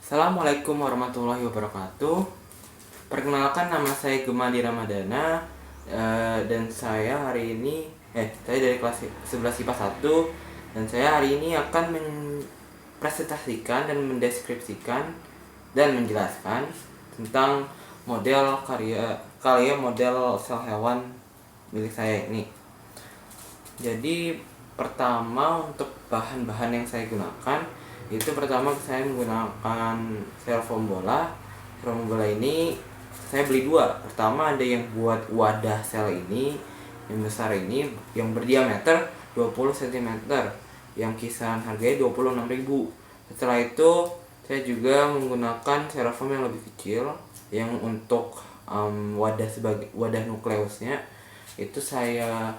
Assalamualaikum warahmatullahi wabarakatuh. Perkenalkan, nama saya Gemadi Ramadana, dan saya hari ini saya dari kelas 11 IPA 1, dan saya hari ini akan mempresentasikan dan mendeskripsikan dan menjelaskan tentang model karya model sel hewan milik saya ini. Jadi pertama, untuk bahan-bahan yang saya gunakan itu pertama saya menggunakan styrofoam bola. Styrofoam bola ini saya beli dua. Pertama ada yang buat wadah sel ini, yang besar ini, yang berdiameter 20 cm, yang kisaran harganya 26.000. Setelah itu saya juga menggunakan styrofoam yang lebih kecil, yang untuk wadah sebagai wadah nukleusnya itu saya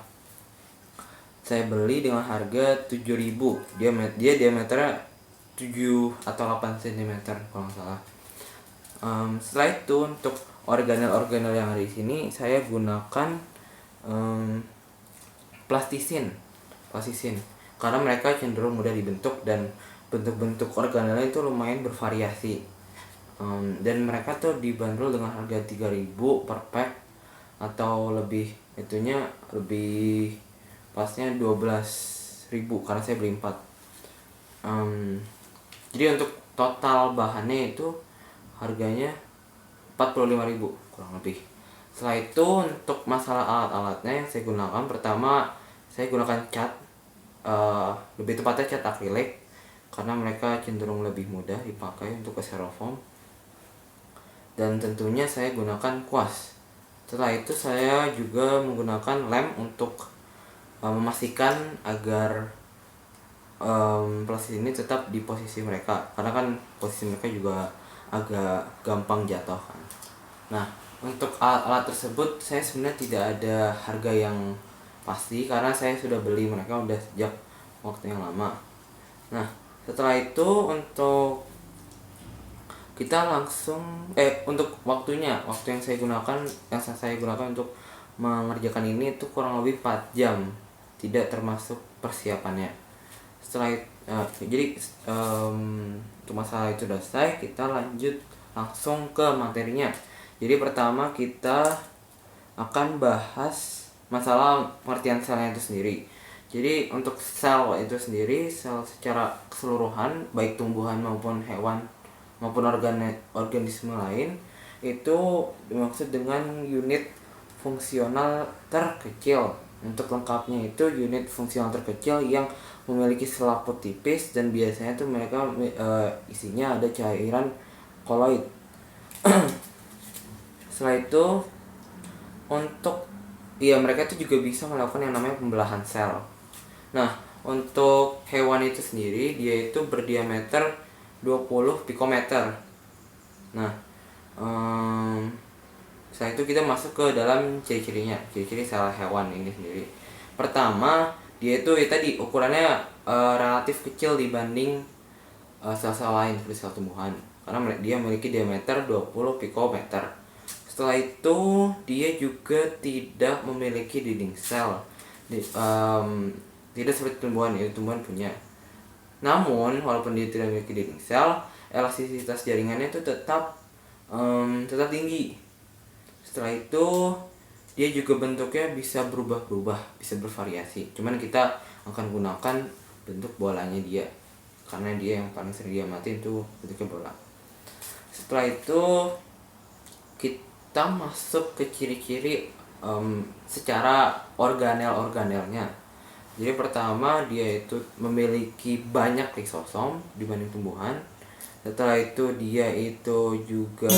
beli dengan harga 7.000. Dia diameternya 7 atau 8 cm kalau nggak salah. Setelah itu untuk organel-organel yang ada di sini saya gunakan plastisin karena mereka cenderung mudah dibentuk dan bentuk-bentuk organelnya itu lumayan bervariasi. Dan mereka tuh dibanderol dengan harga 3.000 per pack, atau lebih pasnya 12.000 karena saya beli 4. Jadi untuk total bahannya itu harganya 45.000 kurang lebih. Setelah itu untuk masalah alat-alatnya yang saya gunakan, pertama saya gunakan cat, lebih tepatnya cat akrilik, karena mereka cenderung lebih mudah dipakai untuk ke styrofoam. Dan tentunya saya gunakan kuas. Setelah itu saya juga menggunakan lem untuk memastikan agar plastik ini tetap di posisi mereka, karena kan posisi mereka juga agak gampang jatuh kan. Nah, untuk alat-alat tersebut saya sebenarnya tidak ada harga yang pasti karena saya sudah beli mereka udah sejak waktu yang lama. Nah, setelah itu untuk kita langsung untuk waktu yang saya gunakan untuk mengerjakan ini itu kurang lebih 4 jam, tidak termasuk persiapannya. Setelah jadi untuk masalah itu udah selesai, kita lanjut langsung ke materinya. Jadi pertama kita akan bahas masalah pengertian selnya itu sendiri. Jadi untuk sel itu sendiri, sel secara keseluruhan baik tumbuhan maupun hewan maupun organisme lain itu dimaksud dengan unit fungsional terkecil. Untuk lengkapnya itu unit fungsional terkecil yang memiliki selaput tipis dan biasanya tuh mereka isinya ada cairan koloid. Setelah itu mereka itu juga bisa melakukan yang namanya pembelahan sel. Nah, untuk hewan itu sendiri dia itu berdiameter 20 pikometer. Nah, setelah itu kita masuk ke dalam ciri-cirinya, ciri-ciri sel hewan ini sendiri. Pertama, dia itu tadi ukurannya relatif kecil dibanding sel-sel lain seperti sel tumbuhan, karena dia memiliki diameter 20 pikometer. Setelah itu dia juga tidak memiliki dinding sel, tidak seperti tumbuhan punya. Namun walaupun dia tidak memiliki dinding sel, elastisitas jaringannya itu tetap tinggi. Setelah itu dia juga bentuknya bisa berubah-ubah, bisa bervariasi. Cuman kita akan gunakan bentuk bolanya dia, karena dia yang paling sering diamati itu bentuknya bola. Setelah itu kita masuk ke ciri-ciri secara organelnya. Jadi pertama dia itu memiliki banyak lisosom dibanding tumbuhan. Setelah itu dia itu juga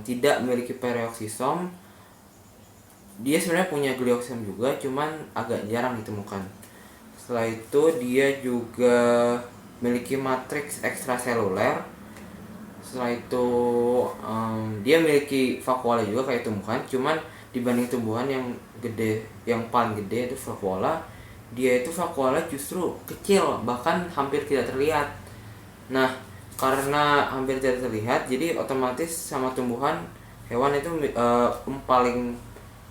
tidak memiliki perioksisom. Dia sebenarnya punya glioksisom juga, cuman agak jarang ditemukan. Setelah itu dia juga memiliki matriks ekstraseluler. Setelah itu dia memiliki vakuola juga kayak tumbuhan, cuman dibanding tumbuhan yang paling gede itu vakuola, dia itu vakuola justru kecil, bahkan hampir tidak terlihat. Nah, karena hampir tidak terlihat, jadi otomatis sama tumbuhan, hewan itu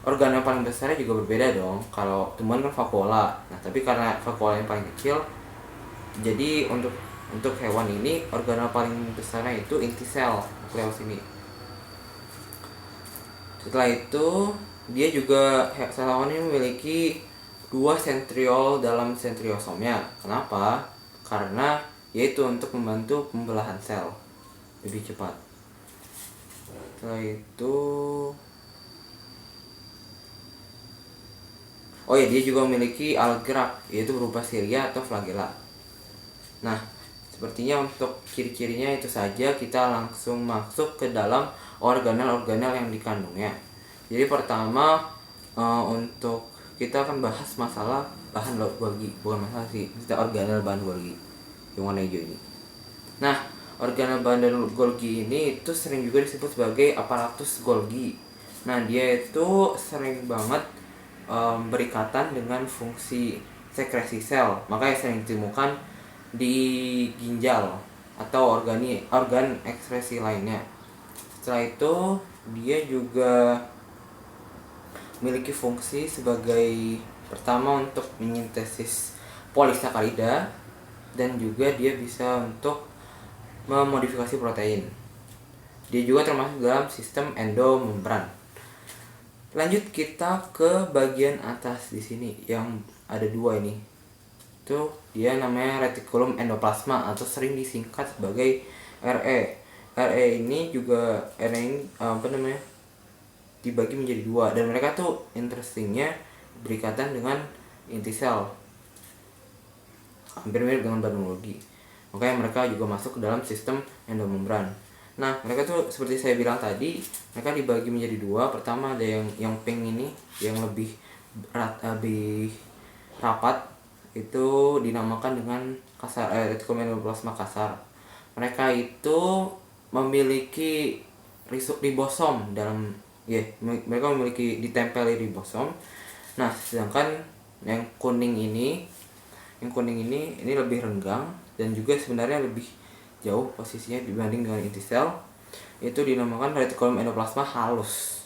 organ yang paling besarnya juga berbeda dong. Kalau tumbuhan kan vakuola, nah tapi karena vakuola yang paling kecil, jadi untuk untuk hewan ini organel paling besarnya itu inti sel nukleus ini. Setelah itu dia juga sel hewan ini memiliki 2 sentriol dalam sentriosomnya. Kenapa? Karena yaitu untuk membantu pembelahan sel lebih cepat. Setelah itu dia juga memiliki alat gerak, yaitu berupa silia atau flagella. Nah, sepertinya untuk ciri-cirinya itu saja, kita langsung masuk ke dalam organel-organel yang dikandungnya. Jadi pertama untuk kita akan bahas masalah bahan Golgi, bukan masalah sih, kita organel bahan Golgi yang warna hijau ini. Nah, organel bahan Golgi ini itu sering juga disebut sebagai aparatus Golgi. Nah, dia itu sering banget berikatan dengan fungsi sekresi sel, makanya sering ditemukan di ginjal atau organ ekskresi lainnya. Setelah itu dia juga memiliki fungsi sebagai pertama untuk menyintesis polisakarida, dan juga dia bisa untuk memodifikasi protein. Dia juga termasuk dalam sistem endomembran. Lanjut kita ke bagian atas di sini yang ada 2 ini. Itu dia namanya retikulum endoplasma atau sering disingkat sebagai RE. RE ini juga dibagi menjadi 2, dan mereka tuh interestingnya berikatan dengan inti sel. Hampir mirip dengan bahan Golgi. Makanya mereka juga masuk ke dalam sistem endomembran. Nah, mereka tuh seperti saya bilang tadi, mereka dibagi menjadi 2. Pertama ada yang pink ini, yang lebih rapat, itu dinamakan dengan retikulum endoplasma kasar. Mereka itu memiliki ribosom mereka memiliki ditempeli ribosom. Nah, sedangkan yang kuning ini lebih renggang dan juga sebenarnya lebih jauh posisinya dibanding dengan inti sel. Itu dinamakan retikulum endoplasma halus.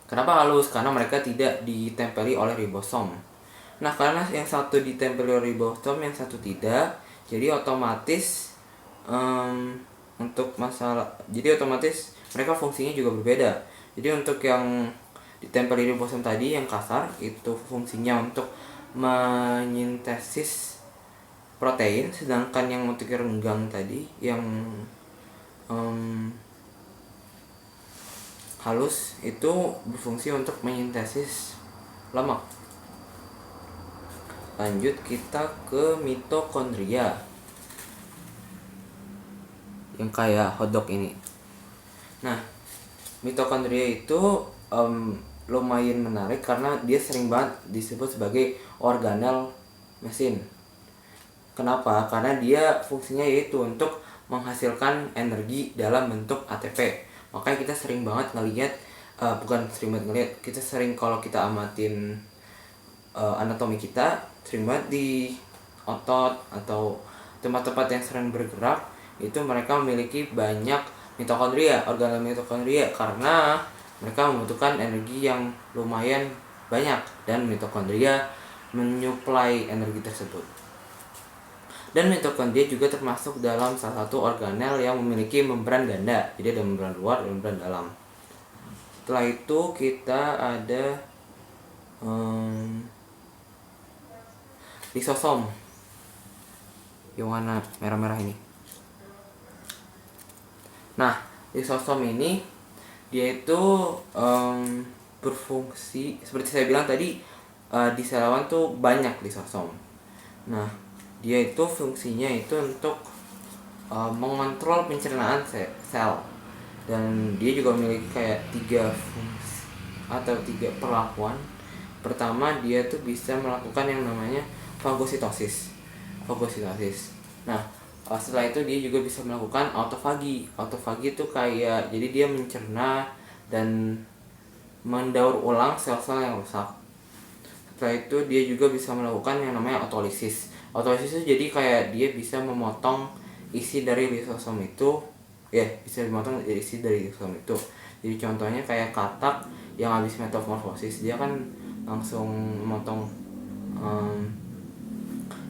Kenapa halus? Karena mereka tidak ditempeli oleh ribosom. Nah, karena yang satu ditempeli oleh ribosom, yang satu tidak, jadi otomatis mereka fungsinya juga berbeda. Jadi untuk yang ditempeli ribosom tadi yang kasar itu fungsinya untuk menyintesis protein, sedangkan yang untuk renggang tadi yang halus itu berfungsi untuk menyintesis lemak. Lanjut kita ke mitokondria yang kayak hotdog ini. Nah, mitokondria itu lumayan menarik karena dia sering banget disebut sebagai organel mesin. Kenapa? Karena dia fungsinya yaitu untuk menghasilkan energi dalam bentuk ATP. Makanya kita sering banget ngelihat, kita sering kalau kita amatin anatomi kita, sering banget di otot atau tempat-tempat yang sering bergerak, itu mereka memiliki banyak mitokondria, organel mitokondria, karena mereka membutuhkan energi yang lumayan banyak dan mitokondria menyuplai energi tersebut. Dan mitokondria juga termasuk dalam salah satu organel yang memiliki membran ganda. Jadi ada membran luar dan membran dalam. Setelah itu kita ada lisosom yang warna merah-merah ini. Nah, lisosom ini dia itu berfungsi seperti saya bilang tadi, di sel hewan tuh banyak lisosom. Nah, dia itu fungsinya itu untuk mengontrol pencernaan sel, dan dia juga memiliki kayak 3 fungsi atau 3 perlakuan. Pertama, dia tuh bisa melakukan yang namanya fagositosis. Nah, setelah itu dia juga bisa melakukan autofagi. Autofagi itu kayak, jadi dia mencerna dan mendaur ulang sel-sel yang rusak. Setelah itu dia juga bisa melakukan yang namanya otolisis. Otolisis itu jadi kayak dia bisa memotong isi dari lisosom itu, Jadi contohnya kayak katak yang habis metamorfosis, dia kan langsung memotong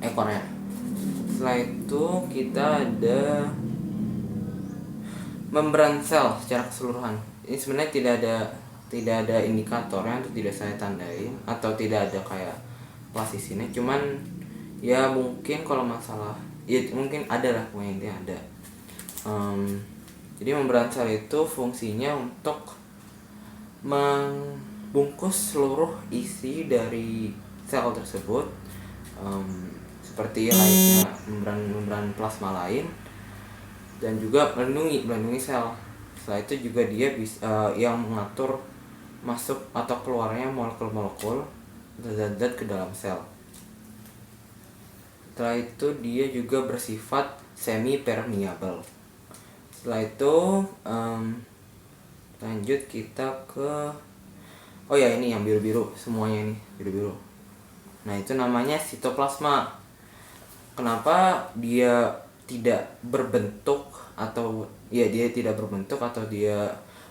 ekornya. Setelah itu kita ada membran sel secara keseluruhan. Ini sebenarnya tidak ada indikatornya, atau tidak saya tandain, atau tidak ada kayak kelas ini. Cuman ya mungkin kalau masalah ya mungkin ada lah, pokoknya intinya ada. Jadi membran sel itu fungsinya untuk membungkus seluruh isi dari sel tersebut, seperti layaknya membran plasma lain, dan juga melindungi sel. Setelah itu juga dia bisa yang mengatur masuk atau keluarnya molekul-molekul zat-zat ke dalam sel. Setelah itu dia juga bersifat semi permeable. Setelah itu lanjut kita ke ini yang biru-biru, semuanya ini biru-biru. Nah, itu namanya sitoplasma. Kenapa dia tidak berbentuk atau dia tidak berbentuk atau dia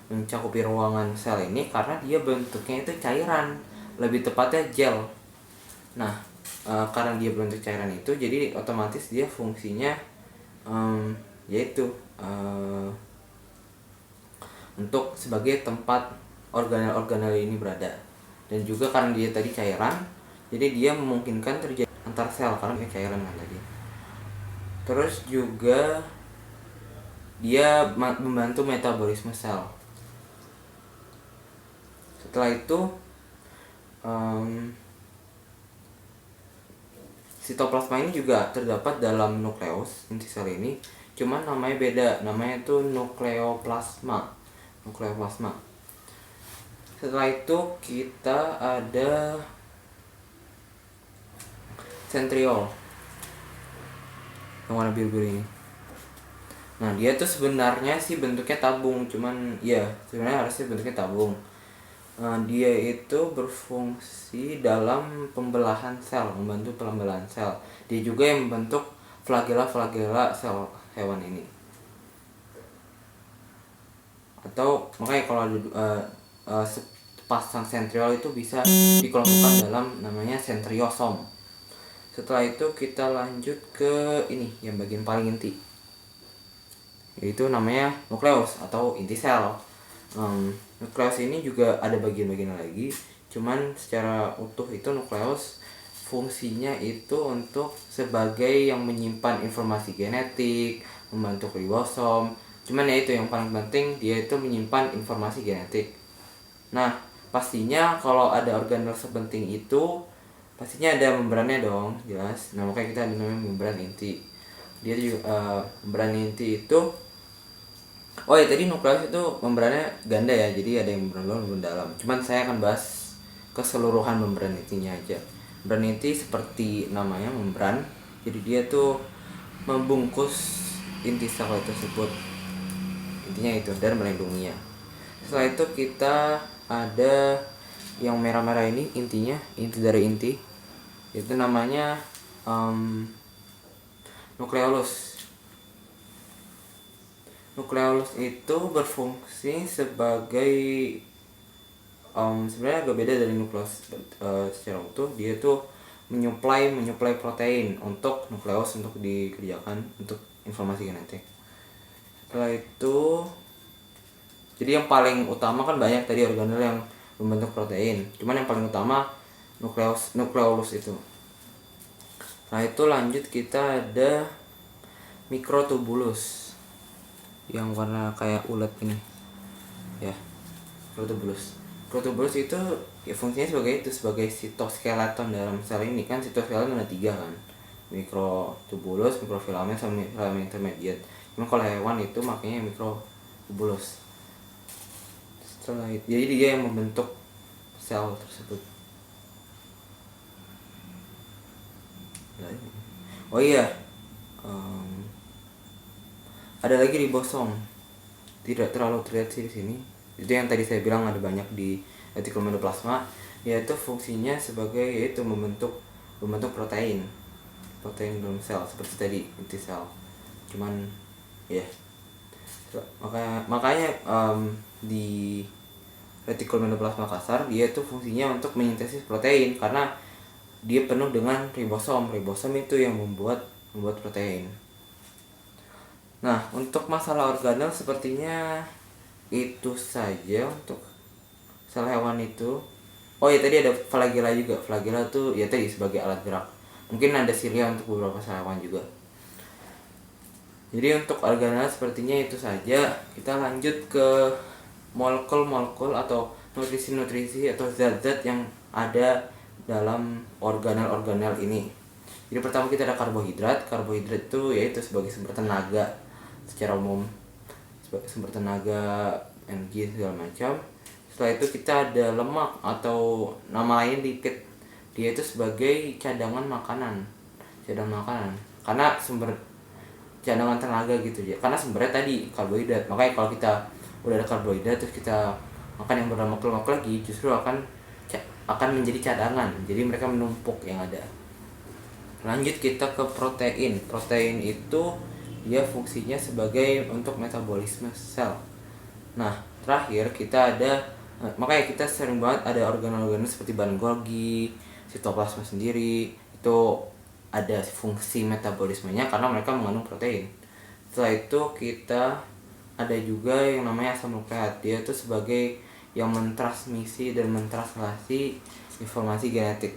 mencakupi ruangan sel ini? Karena dia bentuknya itu cairan, lebih tepatnya gel. Nah, karena dia bentuk cairan itu, jadi otomatis dia fungsinya yaitu untuk sebagai tempat organel-organel ini berada. Dan juga karena dia tadi cairan, jadi dia memungkinkan terjadi antar sel karena dia cairan kan tadi. Terus juga dia membantu metabolisme sel. Setelah itu sitoplasma ini juga terdapat dalam nukleus inti sel ini, cuman namanya beda, namanya itu nukleoplasma. Setelah itu kita ada centriole yang warna biru-biru ini. Nah, dia tuh sebenarnya sih bentuknya tabung, cuman ya sebenarnya harusnya bentuknya tabung. Dia itu berfungsi dalam pembelahan sel, membantu pembelahan sel. Dia juga yang membentuk flagela sel hewan ini. Atau makanya kalau sepasang centriole itu bisa dikelompokkan dalam namanya centriosom. Setelah itu kita lanjut ke ini yang bagian paling inti, yaitu namanya nukleus atau inti sel. Nukleus ini juga ada bagian-bagian lagi, cuman secara utuh itu nukleus fungsinya itu untuk sebagai yang menyimpan informasi genetik, membantu ribosom. Cuman ya itu yang paling penting, dia itu menyimpan informasi genetik. Nah, pastinya kalau ada organel sepenting itu pastinya ada membrannya dong, jelas. Nah, makanya kita ada namanya membran inti. Dia juga membran inti itu tadi nukleus itu membrannya ganda ya, jadi ada yang membran luar, membran dalam. Cuman saya akan bahas keseluruhan membran intinya aja. Membran inti seperti namanya membran, jadi dia tuh membungkus inti sel tersebut, intinya itu, dan melindunginya. Setelah itu kita ada yang merah-merah ini, inti dari inti, itu namanya nukleolus. Nukleolus itu berfungsi sebagai sebenarnya agak beda dari nukleus secara utuh. Dia tuh menyuplai protein untuk nukleus untuk dikerjakan untuk informasi genetik. Setelah itu, jadi yang paling utama kan banyak tadi organel yang membentuk protein, cuman yang paling utama nukleolus itu. Nah, itu lanjut kita ada mikrotubulus yang warna kayak ulet ini ya, mikrotubulus itu ya fungsinya sebagai sitoskeleton dalam sel ini. Kan sitoskeleton ada 3 kan, mikrotubulus, mikrofilamen, sama filamen intermediate. Cuma kalau hewan itu makanya mikrotubulus. Setelah itu, jadi dia yang membentuk sel tersebut. Ada lagi ribosom, tidak terlalu terlihat sih di sini. Itu yang tadi saya bilang ada banyak di retikulum endoplasma, yaitu fungsinya sebagai membentuk protein dalam sel seperti tadi inti sel. Cuman ya makanya di retikulum endoplasma kasar dia itu fungsinya untuk menyintesis protein, karena dia penuh dengan ribosom. Ribosom itu yang membuat membuat protein. Nah, untuk masalah organel sepertinya itu saja untuk sel hewan itu. Oh ya, tadi ada flagella juga. Flagella tuh ya tadi sebagai alat gerak. Mungkin ada silia untuk beberapa sel hewan juga. Jadi untuk organel sepertinya itu saja. Kita lanjut ke molekul-molekul atau nutrisi-nutrisi atau zat-zat yang ada dalam organel-organel ini. Jadi pertama kita ada karbohidrat. Karbohidrat itu yaitu sebagai sumber tenaga secara umum, sebagai sumber tenaga, energi segala macam. Setelah itu kita ada lemak atau nama lain lipid. Dia itu sebagai cadangan makanan. Karena sumber cadangan tenaga gitu ya. Karena sumbernya tadi karbohidrat. Makanya kalau kita udah ada karbohidrat terus kita makan yang berlemak-lemak lagi, justru akan menjadi cadangan. Jadi mereka menumpuk yang ada. Lanjut kita ke protein. Protein itu dia fungsinya sebagai untuk metabolisme sel. Nah, terakhir kita ada, makanya kita sering banget ada organ-organ seperti bahan Golgi, sitoplasma sendiri, itu ada fungsi metabolismenya karena mereka mengandung protein. Setelah itu kita ada juga yang namanya asam nukleat. Dia itu sebagai yang mentransmisi dan mentranslasi informasi genetik.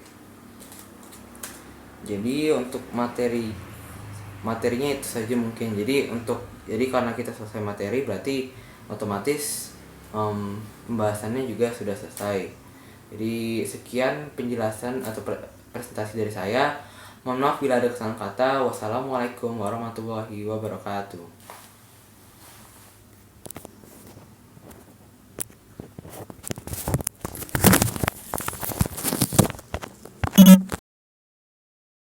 Jadi untuk materinya itu saja mungkin. Jadi karena kita selesai materi berarti otomatis pembahasannya juga sudah selesai. Jadi sekian penjelasan atau presentasi dari saya. Mohon maaf bila ada kesalahan kata. Wassalamualaikum warahmatullahi wabarakatuh.